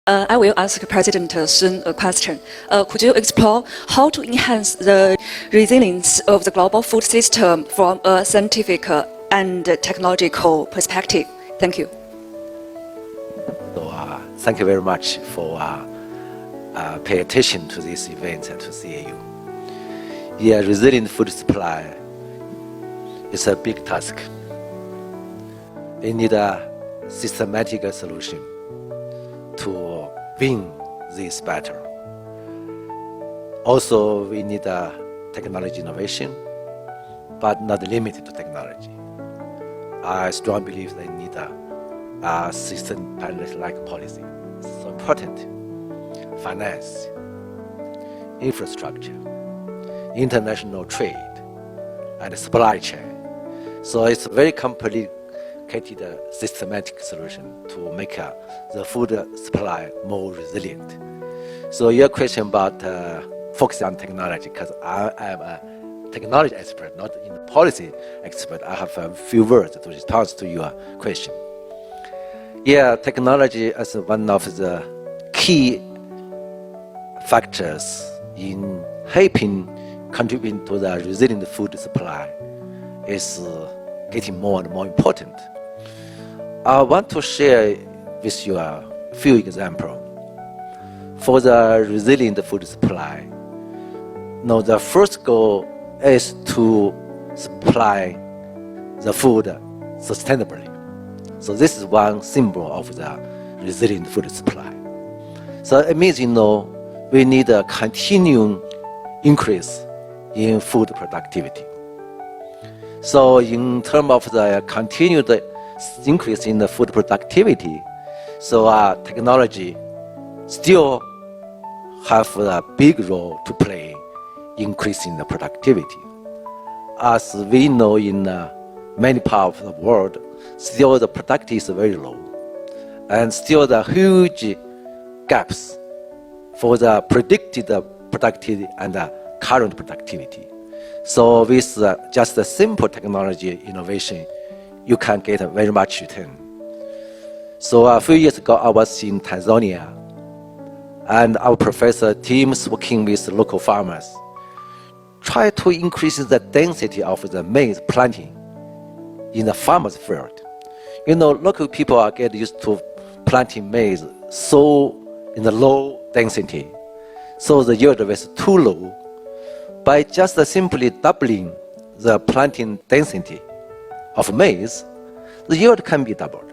I will ask President Sun a question. Could you explore how to enhance the resilience of the global food system from a scientific and technological perspective? Thank you. So, thank you very much for paying attention to this event and to CAU. Yeah, resilient food supply is a big task. We need a systematic solution to win this battle. Also, we need a technology innovation, but not limited to technology. I strongly believe they need a system-like policy. It's so important. Finance, infrastructure, international trade, and supply chain. So it's a very complicated systematic solution to make the food supply more resilient. So your question about focusing on technology, because I am a technology expert, not in policy expert. I have a few words to respond to your question. Yeah, technology as one of the key factors in helping contributing to the resilient food supply is getting more and more important. I want to share with you a few examples. For the resilient food supply, the first goal is to supply the food sustainably. So this is one symbol of the resilient food supply. So it means, we need a continuing increase in food productivity. So in terms of the continued increase in the food productivity, so technology still have a big role to play increasing the productivity. As we know, in many parts of the world, still the productivity is very low, and still the huge gaps for the predicted productivity and the current productivity. So with just a simple technology innovation, you can get a very much return. So a few years ago, I was in Tanzania, and our professor teams working with local farmers try to increase the density of the maize planting in the farmer's field. Local people are getting used to planting maize so in the low density, so the yield was too low. By just simply doubling the planting density of maize, the yield can be doubled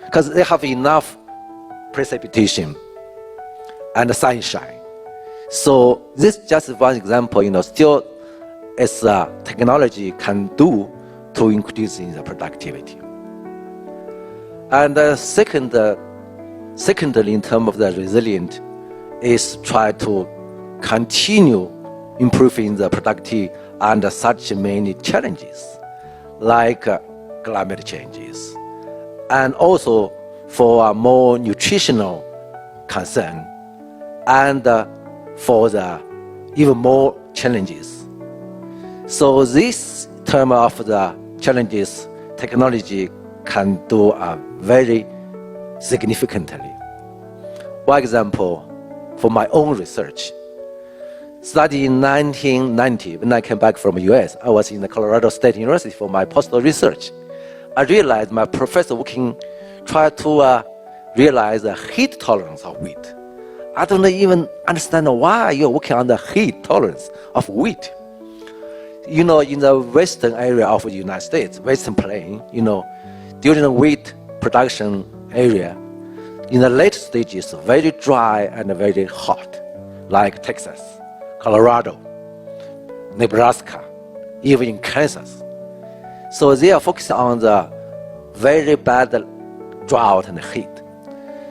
because they have enough precipitation and sunshine. So this is just one example, still as technology can do to increase in the productivity. And secondly, in terms of the resilient, is try to continue improving the productivity under such many challenges, like climate changes, and also for a more nutritional concern, and for the even more challenges. So this term of the challenges, technology can do very significantly. For example, for my own research, starting in 1990, when I came back from the US, I was in the Colorado State University for my postdoc research. I realized my professor tried to realize the heat tolerance of wheat. I don't even understand why you're working on the heat tolerance of wheat. In the western area of the United States, Western Plain, during the wheat production area, in the late stages, very dry and very hot, like Texas, Colorado, Nebraska, even in Kansas. So they are focused on the very bad drought and heat.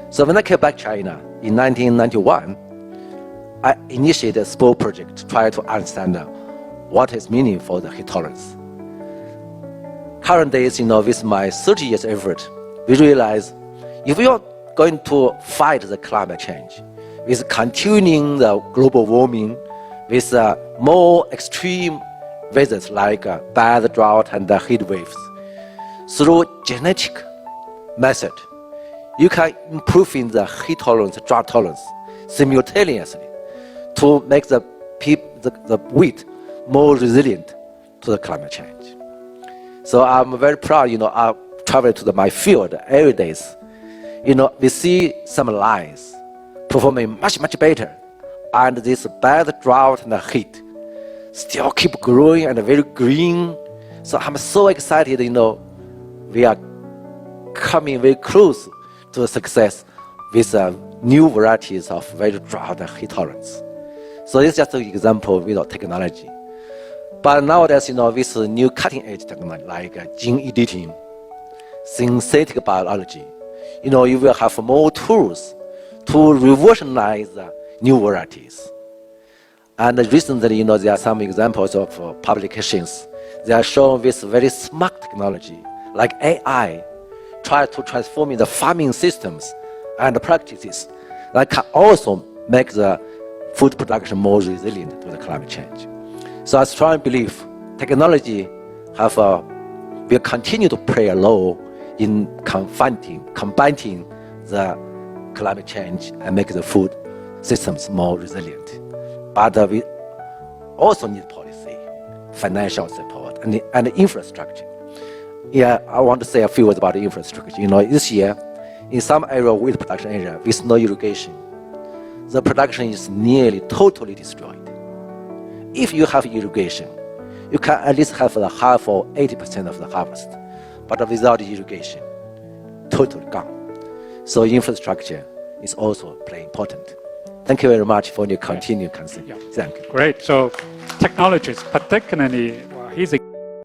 So when I came back to China in 1991, I initiated a small project to try to understand what is meaning for the heat tolerance. Current days, with my 30 years effort, we realize if we are going to fight the climate change with continuing the global warming, with more extreme weathers like bad drought and heat waves, through genetic method, you can improve in the heat tolerance, drought tolerance simultaneously to make the wheat more resilient to the climate change. So I'm very proud, I travel to my field every day. We see some lines performing much, much better. And this bad drought and heat still keep growing and very green. So I'm so excited, we are coming very close to the success with new varieties of very drought and heat tolerance. So this is just an example of technology. But nowadays, with new cutting-edge technology like gene editing, synthetic biology, you will have more tools to revolutionize new varieties. And recently, there are some examples of publications. They are shown with very smart technology, like AI, try to transform the farming systems and practices that can also make the food production more resilient to the climate change. So I strongly believe technology will continue to play a role in combating the climate change and make the food systems more resilient. But we also need policy, financial support, and infrastructure. Yeah, I want to say a few words about the infrastructure. This year, in some area, wheat production area, with no irrigation, the production is nearly totally destroyed. If you have irrigation, you can at least have the half or 80% of the harvest. But without irrigation, totally gone. So infrastructure is also very important. Thank you very much for your continued concern. Yeah. Thank you. Great. So technologies, particularly, he's